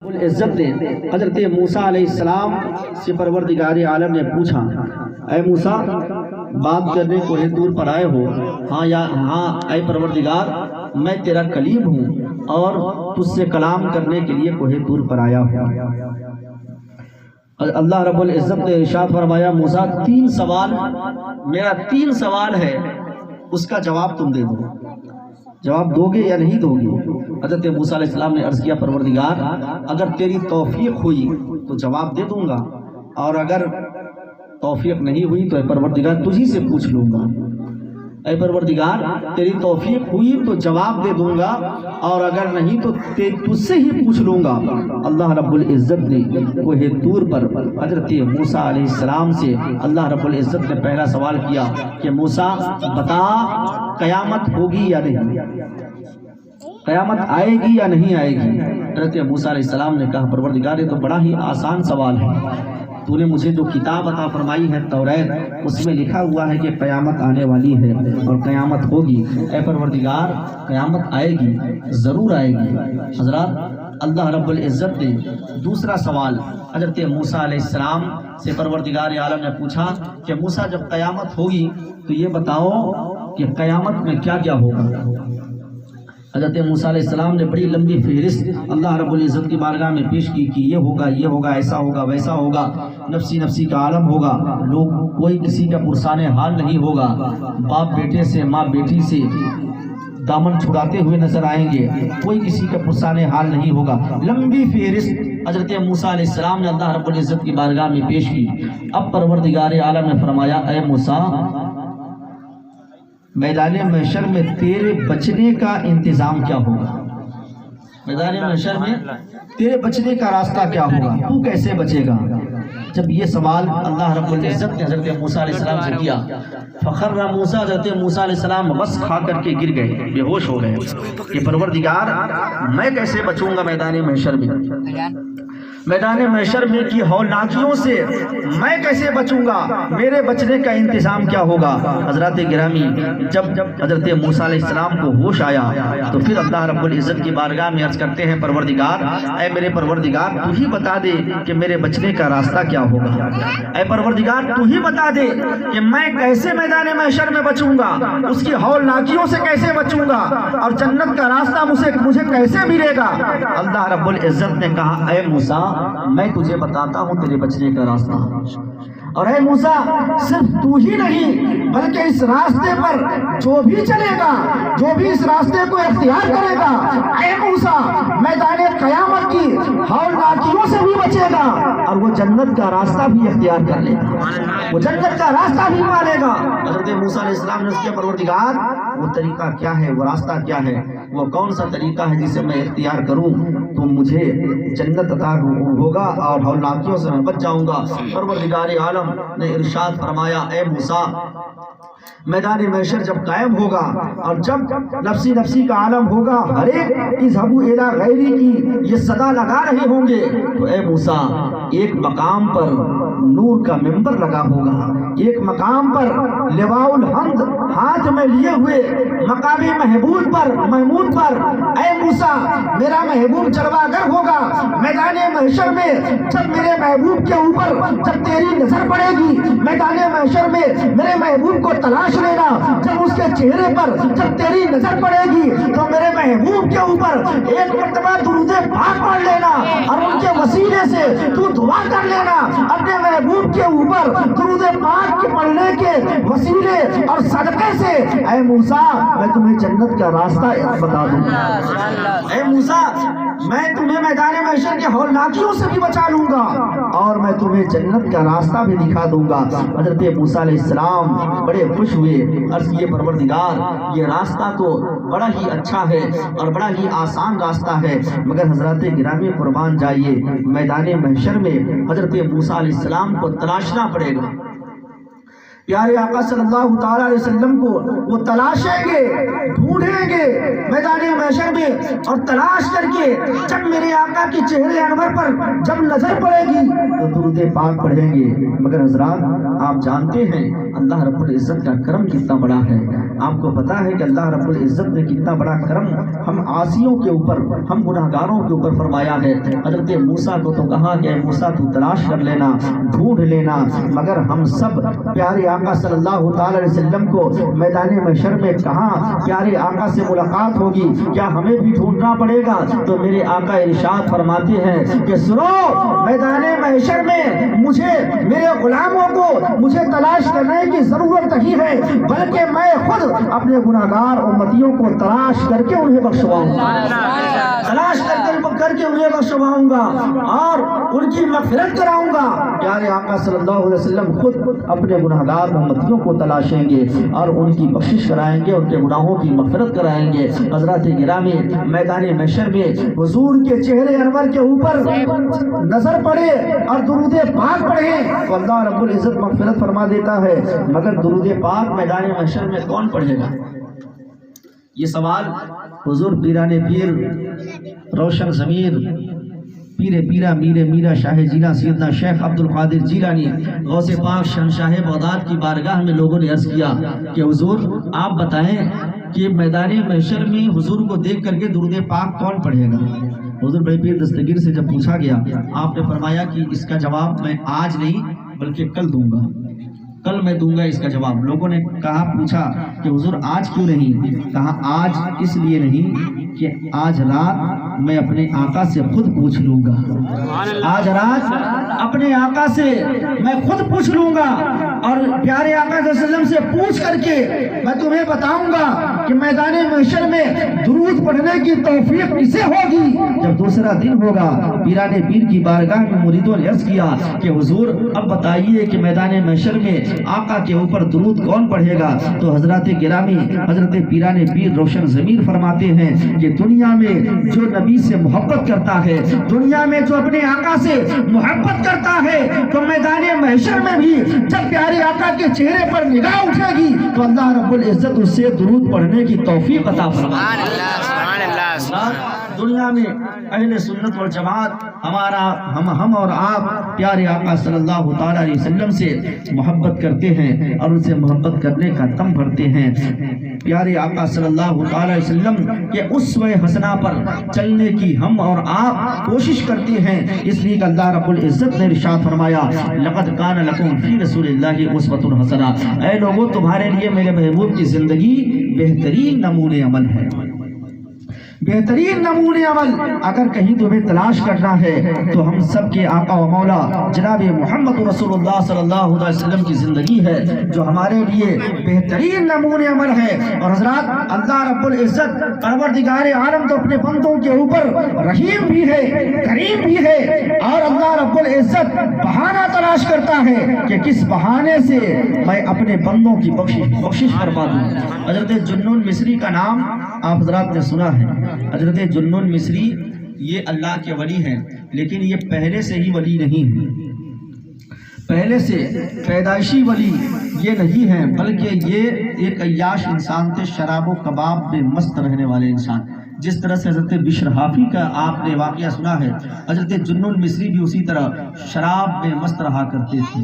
العزت نے حضرت موسیٰ علیہ السلام سے پروردگار عالم نے پوچھا، اے موسیٰ بات کرنے کوہ طور پر آئے ہو؟ ہاں اے پروردگار، میں تیرا کلیم ہوں اور تجھ سے کلام کرنے کے لیے کوہ طور پر آیا ہوں۔ اللہ رب العزت نے ارشاد فرمایا، موسیٰ میرا تین سوال ہے، اس کا جواب تم دے دو، جواب دو گے یا نہیں دو گے؟ حضرت موسیٰ علیہ السلام نے عرض کیا، پروردگار اگر تیری توفیق ہوئی تو جواب دے دوں گا، اور اگر توفیق نہیں ہوئی تو اے پروردگار تجھی سے پوچھ لوں گا۔ اے پروردگار تیری توفیق ہوئی تو جواب دے دوں گا، اور اگر نہیں تو تجھ سے ہی پوچھ لوں گا۔ اللہ رب العزت نے کوہ طور پر حضرت موسیٰ علیہ السلام سے اللہ رب العزت نے پہلا سوال کیا کہ موسیٰ بتا، قیامت ہوگی یا نہیں؟ قیامت آئے گی یا نہیں آئے گی؟ حضرت موسیٰ علیہ السلام نے کہا، پروردگار یہ تو بڑا ہی آسان سوال ہے، تو نے مجھے جو کتاب عطا فرمائی ہے توریت، اس میں لکھا ہوا ہے کہ قیامت آنے والی ہے اور قیامت ہوگی۔ اے پروردگار قیامت آئے گی، ضرور آئے گی۔ حضرات اللہ رب العزت نے دوسرا سوال حضرت موسیٰ علیہ السلام سے پروردگار عالم نے پوچھا کہ موسیٰ جب قیامت ہوگی تو یہ بتاؤ کہ قیامت میں کیا کیا ہوگا؟ حضرت موسیٰ علیہ السلام نے بڑی لمبی فہرست اللہ رب العزت کی بارگاہ میں پیش کی کہ یہ ہوگا، ایسا ہوگا، ویسا ہوگا، نفسی نفسی کا عالم ہوگا، لوگ کوئی کسی کا پرسان حال نہیں ہوگا، باپ بیٹے سے، ماں بیٹی سے دامن چھڑاتے ہوئے نظر آئیں گے، کوئی کسی کا پرسان حال نہیں ہوگا۔ لمبی فہرست حضرت موسیٰ علیہ السلام نے اللہ رب العزت کی بارگاہ میں پیش کی۔ اب پروردگار عالم نے فرمایا، اے موسیٰ میدان محشر میں تیرے بچنے کا انتظام کیا ہوگا؟ میدان محشر میں تیرے بچنے کا راستہ کیا ہوگا؟ تو کیسے بچے گا؟ جب یہ سوال اللہ رب العزت نے حضرت موسیٰ علیہ السلام سے کیا، فخر موسیٰ، حضرت موسیٰ علیہ السلام بس کھا کر کے گر گئے، بے ہوش ہو گئے کہ پروردگار میں کیسے بچوں گا میدان محشر میں؟ میدان محشر میں کی ہولناکیوں سے میں کیسے بچوں گا؟ میرے بچنے کا انتظام کیا ہوگا؟ حضرات گرامی، جب حضرت موسیٰ علیہ السلام کو ہوش آیا تو پھر اللہ رب العزت کی بارگاہ میں عرض کرتے ہیں، پروردگار اے میرے پروردگار تو ہی بتا دے کہ میرے بچنے کا راستہ کیا ہوگا۔ اے پروردگار تو ہی بتا دے کہ میں کیسے میدان محشر میں بچوں گا، اس کی ہولناکیوں سے کیسے بچوں گا، اور جنت کا راستہ مجھے کیسے ملے گا؟ اللہ رب العزت نے کہا، اے موسیٰ میں تجھے بتاتا ہوں تیرے بچنے کا راستہ، اور اے موسیٰ صرف تو ہی نہیں بلکہ اس راستے پر جو بھی چلے گا، جو بھی اس راستے کو اختیار کرے گا، اے موسیٰ میدان قیامت کی ہولناکیوں سے بھی بچے گا، اور وہ جنت کا راستہ بھی اختیار کر لے گا، وہ جنت کا راستہ بھی مانے گا۔ حضرت موسیٰ علیہ السلام نے اس کے پروردگار وہ طریقہ کیا ہے، وہ راستہ کیا ہے، وہ کون سا طریقہ ہے جسے میں اختیار کروں تو مجھے جنت عطا ہوگا اور ہولناکیوں سے میں بچ جاؤں گا؟ پروردگار عالم نے ارشاد فرمایا، اے موسیٰ میدان محشر جب قائم ہوگا اور جب نفسی نفسی کا عالم ہوگا، ہر ایک اذهبوا الی غیری کی یہ صدا لگا رہے ہوں گے، تو اے موسیٰ ایک مقام پر نور کا منبر لگا ہوگا، ایک مقام پر لواء الحمد ہاتھ میں لیے ہوئے مقام محمود پر اے موسیٰ میرا محبوب جلوہ گر ہوگا۔ میدان محشر میں جب میرے محبوب کے اوپر جب تیری نظر پڑے گی، میدان محشر میں میرے محبوب کو تلاش لینا، جب اس کے چہرے پر جب تیری نظر پڑے گی تو میرے محبوب کے اوپر ایک مرتبہ درود پاک پڑھ لینا، اور ان کے وسیلے سے تو دعا کر لینا، اپنے محبوب کے اوپر درود پاک کے پڑھنے کے وسیلے اور صدقے سے اے موسیٰ میں تمہیں جنت کا راستہ بتا دوں گا، اے موسیٰ میں تمہیں میدان محشر کے ہولناکیوں سے بھی بچا لوں گا، اور میں تمہیں جنت کا راستہ بھی دکھا دوں گا۔ حضرت موسیٰ علیہ السلام بڑے خوش ہوئے، عرض کیے، پروردگار یہ راستہ تو بڑا ہی اچھا ہے اور بڑا ہی آسان راستہ ہے، مگر حضرات گرامی قربان جائیے میدان محشر میں حضرت موسیٰ علیہ السلام کو تلاشنا پڑے گا، پیارے آقا صلی اللہ تعالیٰ علیہ وسلم کو وہ تلاشیں گے، ڈھونڈیں گے میدان محشر میں، اور تلاش کر کے جب میرے آقا کے چہرے انور پر جب نظر پڑے گی تو درود پاک پڑھیں گے۔ مگر حضرات آپ جانتے ہیں اللہ رب العزت کا کرم کتنا بڑا ہے۔ آپ کو پتا ہے کہ اللہ رب العزت نے کتنا بڑا کرم ہم عاصیوں کے اوپر، ہم گناہگاروں کے اوپر فرمایا ہے۔ حضرت موسیٰ کو تو کہا کہ اے موسیٰ تو تلاش کر لینا، ڈھونڈ لینا، مگر ہم سب پیارے آقا صلی اللہ تعالی علیہ وسلم کو میدان محشر میں کہاں پیارے آقا سے ملاقات ہوگی؟ کیا ہمیں بھی ڈھونڈنا پڑے گا؟ تو میرے آقا ارشاد فرماتے ہیں کہ سنو، میدان محشر میں مجھے، میرے غلاموں کو مجھے تلاش کرنے کی ضرورت نہیں ہے، بلکہ میں خود اپنے گناہگار امتیوں کو تلاش کر کے انہیں بخشواؤں گا، تلاش کر کے انہیں بخشواؤں گا اور ان کی مغفرت کراؤں گا۔ پیارے آقا صلی اللہ علیہ وسلم خود اپنے گناہگار امتیوں کو تلاشیں گے اور ان کی بخشش کرائیں گے، ان کے گناہوں کی مغفرت کرائیں گے۔ حضرات گرامی، میدان محشر میں حضور کے چہرے انور کے اوپر نظر پڑے اور درود پاک پڑھے تو اللہ رب العزت مغفرت فرما دیتا ہے، مگر درود پاک میدان محشر میں کون پڑھے گا؟ یہ سوال حضور پیران پیر روشن ضمیر پیر پیرا میر میرا شاہ جیلا سیدنا شیخ عبد القادر جیلانی غوث پاک شہنشاہ بغداد کی بارگاہ میں لوگوں نے عرض کیا کہ حضور آپ بتائیں کہ میدان محشر میں حضور کو دیکھ کر کے درود پاک کون پڑھے گا؟ حضور بڑے پیر دستگیر سے جب پوچھا گیا، آپ نے فرمایا کہ اس کا جواب میں آج نہیں بلکہ کل دوں گا، کل میں دوں گا اس کا جواب۔ لوگوں نے کہا، پوچھا کہ حضور آج کیوں نہیں؟ کہا آج اس لیے نہیں کہ آج رات میں اپنے آقا سے خود پوچھ لوں گا، آج رات اپنے آقا سے میں خود پوچھ لوں گا اور پیارے آقا صلی اللہ علیہ وسلم سے پوچھ کر کے میں تمہیں بتاؤں گا کہ میدان محشر میں درود پڑھنے کی توفیق کسے ہوگی؟ جب دوسرا دن ہوگا، پیران پیر کی بارگاہ میں مریدوں نے عرض کیا کہ حضور اب بتائیے کہ میدان محشر میں آقا کے اوپر درود کون پڑھے گا؟ تو حضرات گرامی، حضرت پیران پیر روشن ضمیر فرماتے ہیں کہ دنیا میں جو نبی سے محبت کرتا ہے، دنیا میں جو اپنے آقا سے محبت کرتا ہے، تو میدان محشر میں بھی جب پیارے آقا کے چہرے پر نگاہ اٹھے گی تو اللہ رب العزت اس سے درود پڑھنے کی توفیق عطا فرمائے گا۔ دنیا میں اہل سنت والجماعت ہمارا ہم اور آپ پیارے آقا صلی اللہ تعالی علیہ وسلم سے محبت کرتے ہیں اور ان سے محبت کرنے کا دم بھرتے ہیں۔ پیارے آقا صلی اللہ تعالی علیہ وسلم کے اسوہ حسنہ پر چلنے کی ہم اور آپ کوشش کرتے ہیں، اس لیے کہ اللہ رب العزت نے ارشاد فرمایا لقد کان لکم فی رسول اللہ اسوۃ حسنہ، اے لوگوں تمہارے لیے میرے محبوب کی زندگی بہترین نمونہ عمل ہے، بہترین نمونہ عمل۔ اگر کہیں تمہیں تلاش کرنا ہے تو ہم سب کے آقا و مولا جناب محمد رسول اللہ صلی اللہ علیہ وسلم کی زندگی ہے جو ہمارے لیے بہترین نمونہ عمل ہے۔ اور حضرات اللہ رب العزت پروردگار عالم تو اپنے بندوں کے اوپر رحیم بھی ہے، کریم بھی ہے، اور اللہ رب العزت بہانہ تلاش کرتا ہے کہ کس بہانے سے میں اپنے بندوں کی بخشش فرما دوں۔ حضرت جنون مصری کا نام آپ حضرات نے سنا ہے۔ حضرت جنون مصری یہ اللہ کے ولی ہیں، لیکن یہ پہلے سے ہی ولی نہیں ہیں، پہلے سے پیدائشی ولی یہ نہیں ہیں، بلکہ یہ ایک عیاش انسان تھے، شراب و کباب میں مست رہنے والے انسان۔ جس طرح سے حضرت بشر حافی کا آپ نے واقعہ سنا ہے، حضرت جنون مصری بھی اسی طرح شراب میں مست رہا کرتے تھے،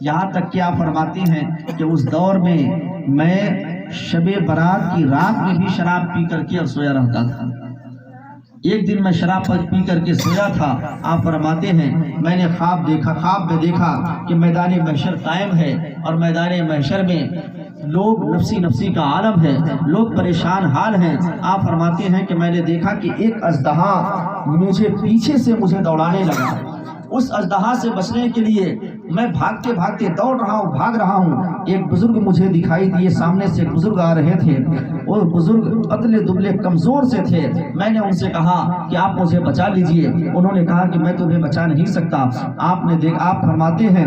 یہاں تک کہ آپ فرماتے ہیں کہ اس دور میں میں شب برات کی رات میں بھی شراب پی کر کے سویا رہتا تھا۔ ایک دن میں شراب پی کر کے سویا تھا، آپ فرماتے ہیں میں نے خواب میں دیکھا کہ میدان محشر قائم ہے اور میدان محشر میں لوگ نفسی کا عالم ہے، لوگ پریشان حال ہیں۔ آپ فرماتے ہیں کہ میں نے دیکھا کہ ایک اژدہا مجھے پیچھے سے دوڑانے لگا، اس اژدہا سے بچنے کے لیے میں بھاگتے بھاگتے دوڑ رہا ہوں، بھاگ رہا ہوں۔ ایک بزرگ مجھے دکھائی دیے، سامنے سے ایک بزرگ آ رہے تھے، وہ بزرگ پتلے دبلے کمزور سے تھے۔ میں نے ان سے کہا کہ آپ مجھے بچا لیجئے، انہوں نے کہا کہ میں تمہیں بچا نہیں سکتا۔ آپ فرماتے ہیں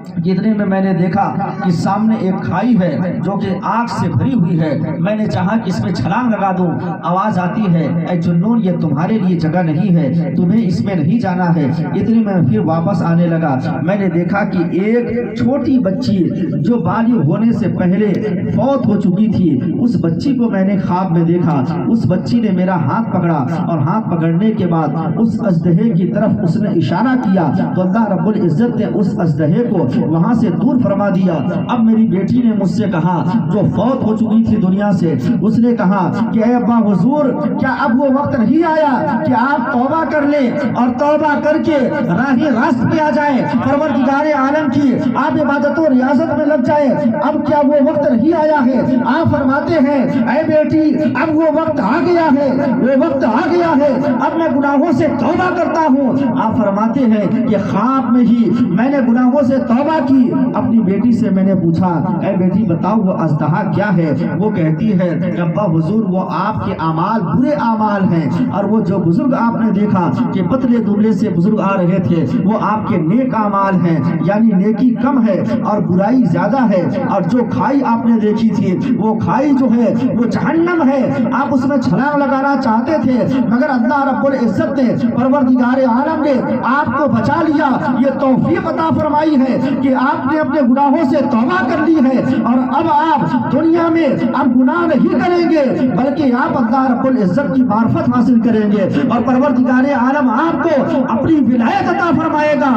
اتنے میں میں نے دیکھا کہ سامنے ایک کھائی ہے جو کہ آگ سے بھری ہوئی ہے. میں نے چاہا کہ اس میں چھلانگ لگا دوں. آواز آتی ہے اے جنون یہ تمہارے لیے جگہ نہیں ہے, تمہیں اس میں نہیں جانا ہے. اتنے میں پھر واپس آنے لگا. میں نے دیکھا کہ ایک چھوٹی بچی جو بالغ ہونے سے پہلے فوت ہو چکی تھی, اس بچی کو میں نے خواب میں دیکھا. اس بچی نے میرا ہاتھ پکڑا اور ہاتھ پکڑنے کے بعد اس اژدہے کی طرف اس نے اشارہ کیا تو اللہ رب العزت نے اس اژدہے کو وہاں سے دور فرما دیا. اب میری بیٹی نے مجھ سے کہا جو فوت ہو چکی تھی دنیا سے, اس نے کہا کہ اے ابا حضور کیا اب وہ وقت نہیں آیا کہ آپ توبہ کر لیں اور توبہ کر کے راہ راست پہ آ جائیں, پروردگار عالم کی آپ عبادت و ریاضت میں لگ جائیں. اب کیا وہ وقت نہیں آیا ہے؟ آپ فرماتے ہیں اے بیٹی اب وہ وقت آ گیا ہے, وہ وقت آ گیا ہے, اب میں گناہوں سے توبہ کرتا ہوں. آپ فرماتے ہیں کہ خواب میں ہی میں نے گناہوں سے توبہ کی. اپنی بیٹی سے میں نے پوچھا اے بیٹی بتاؤ وہ اژدہا کیا ہے؟ وہ کہتی ہے کہ ابا حضور وہ آپ کے اعمال برے اعمال ہیں, اور وہ جو بزرگ آپ نے دیکھا کہ پتلے دبلے سے بزرگ آ رہے تھے وہ آپ کے نیک اعمال ہیں, یعنی نیکی کم ہے اور برائی زیادہ ہے. اور جو کھائی آپ نے دیکھی تھی وہ کھائی جو ہے وہ جہنم ہے. آپ اس میں چھلانگ لگانا چاہتے تھے مگر اللہ رب العزت نے پروردگار عالم نے آپ کو بچا لیا. یہ توفیق عطا فرمائی ہے کہ آپ نے اپنے گناہوں سے توبہ کر لی ہے, اور اب آپ دنیا میں اب گناہ نہیں کریں گے بلکہ آپ اللہ رب العزت کی معرفت حاصل کریں گے, اور پروردگار عالم آپ کو اپنی ولایت عطا فرمائے گا,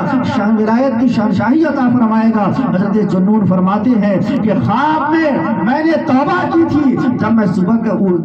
ولایت کی شانشاہی عطا فرمائے گا. حضرت جنون فرماتے ہیں کہ خواب میں نے توبہ کی تھی.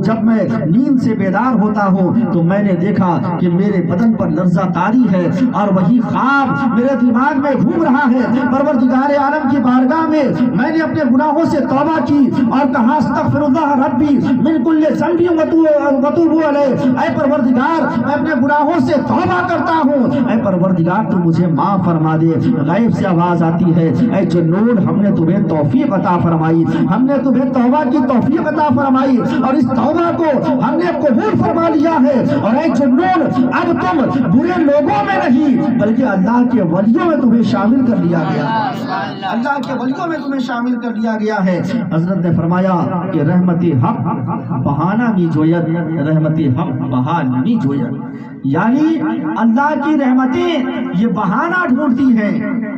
جب میں نیند سے بیدار ہوتا ہوں تو میں نے دیکھا کہ میرے بدن پر لرزہ طاری ہے, اور وہی خواب میرے دماغ میں گھوم رہا ہے. پروردگار عالم کی بارگاہ میں میں نے اپنے گناہوں سے توبہ کی اور کہا استغفر اللہ ربی من کل ذنب واتوب علیہ, اے پروردگار میں اپنے گناہوں سے توبہ کرتا ہوں, اے پروردگار تو مجھے معاف فرما دے. غیب سے آواز آتی ہے اے جنون ہم نے تمہیں توفیق عطا فرمائی, ہم نے تمہیں توبہ کی توفیق عطا فرمائی, اور اس توبہ کو ہم نے قبول فرما لیا ہے. اور اے جنون اب تم برے لوگوں میں نہیں بلکہ اللہ کے ولیوں میں تمہیں شامل کر لیا گیا, اللہ کے ولیوں میں تمہیں شامل کر لیا گیا ہے. حضرت نے فرمایا کہ رحمتی حق بہانہ نہیں جوید, رحمتی حق بہانہ نہیں جوید, یعنی اللہ کی رحمتیں یہ بہانہ ڈھونڈتی ہیں,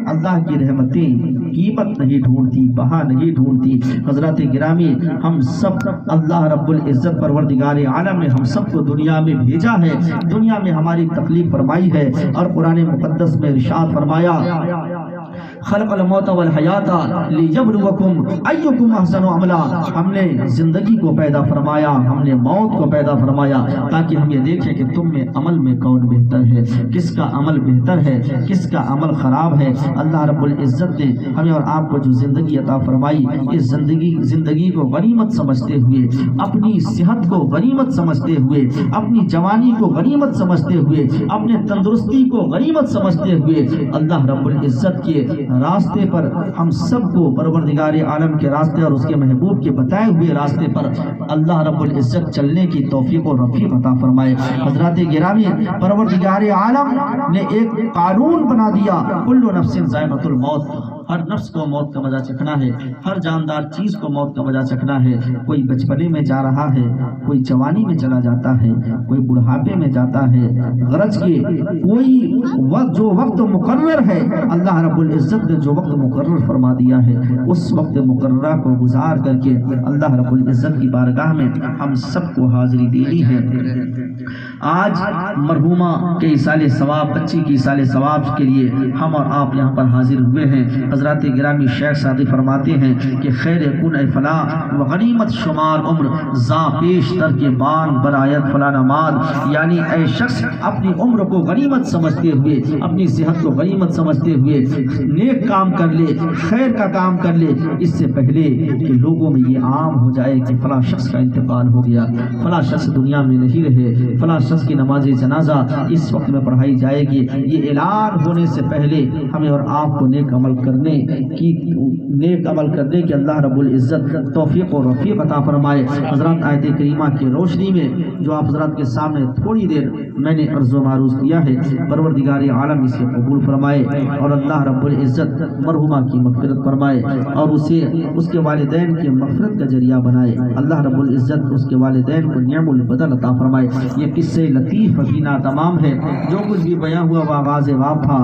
اللہ کی رحمتیں قیمت نہیں ڈھونڈتی, بہا نہیں ڈھونڈتی. حضرات گرامی ہم سب اللہ رب العزت پروردگار عالم نے ہم سب کو دنیا میں بھیجا ہے, دنیا میں ہماری تکلیف فرمائی ہے, اور قرآن مقدس میں ارشاد فرمایا خلق الموت والحیات لیبلوکم ایکم احسن عملا, ہم نے زندگی کو پیدا فرمایا, ہم نے موت کو پیدا فرمایا تاکہ ہم یہ دیکھیں کہ تم میں عمل میں کون بہتر ہے, کس کا عمل بہتر ہے, کس کا عمل خراب ہے. اللہ رب العزت نے ہمیں اور آپ کو جو زندگی عطا فرمائی, اس زندگی کو غنیمت سمجھتے ہوئے, اپنی صحت کو غنیمت سمجھتے ہوئے, اپنی جوانی کو غنیمت سمجھتے ہوئے, اپنے تندرستی کو غنیمت سمجھتے ہوئے اللہ رب العزت کے راستے پر ہم سب کو پروردگار عالم کے راستے اور اس کے محبوب کے بتائے ہوئے راستے پر اللہ رب العزت چلنے کی توفیق و رفیق عطا فرمائے. حضرات گرامی پروردگار عالم نے ایک قانون بنا دیا, کل نفس ذائقۃ الموت, ہر نفس کو موت کا مزہ چکھنا ہے, ہر جاندار چیز کو موت کا مزہ چکھنا ہے. کوئی بچپنے میں جا رہا ہے, کوئی جوانی میں چلا جاتا ہے, کوئی بڑھاپے میں جاتا ہے, غرض کے کوئی جو وقت مقرر ہے اللہ رب العزت نے جو وقت مقرر فرما دیا ہے اس وقت مقررہ کو گزار کر کے اللہ رب العزت کی بارگاہ میں ہم سب کو حاضری دینی ہے. آج مرحومہ کے ایصال ثواب, بچی کی ایصال ثواب کے لیے ہم اور آپ یہاں پر حاضر ہوئے ہیں. حضرات گرامی شیخ سعدی فرماتے ہیں کہ خیر کن اے فلاں و غنیمت شمار عمر زا پیش تر کے بان برایت فلاں نماد, یعنی اے شخص اپنی عمر کو غنیمت سمجھتے ہوئے, اپنی صحت کو غنیمت سمجھتے ہوئے نیک کام کر لے, خیر کا کام کر لے, اس سے پہلے کہ لوگوں میں یہ عام ہو جائے کہ فلاں شخص کا انتقال ہو گیا, فلاں شخص دنیا میں نہیں رہے, فلاں شخص کی نماز جنازہ اس وقت میں پڑھائی جائے گی، یہ اعلان ہونے سے پہلے ہمیں اور آپ کو نیک عمل کرنے کی اللہ رب العزت توفیق و رفیق عطا فرمائے۔ حضرات آیت کریمہ کی روشنی میں جو آپ حضرات کے سامنے تھوڑی دیر میں نے عرض و معروض کیا ہے، پروردگار عالم اسے قبول فرمائے اور اللہ رب العزت مرحومہ کی مغفرت فرمائے اور اسے اس کے والدین کے مغفرت کا ذریعہ بنائے۔ اللہ رب العزت اس کے والدین کو نعم البدل عطا فرمائے۔ یہ قصے لطیف حسینہ تمام ہے، جو کچھ بھی بیان ہوا وہ آغاز باب تھا۔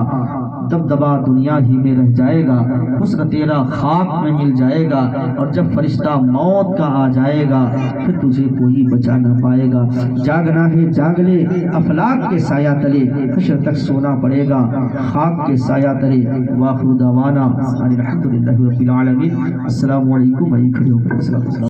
دبدبا دنیا ہی میں رہ جائے گا، حسن تیرا خاک میں مل جائے گا، اور جب فرشتہ موت کا آ جائے گا پھر تجھے کوئی بچا نہ پائے گا۔ جاگنا ہے جاگ لے افلاک کے سایہ تلے، حشر تک سونا پڑے گا خاک کے سایہ تلے۔ وآخر دعوانا ان الحمد للہ رب العالمین۔ السلام علیکم۔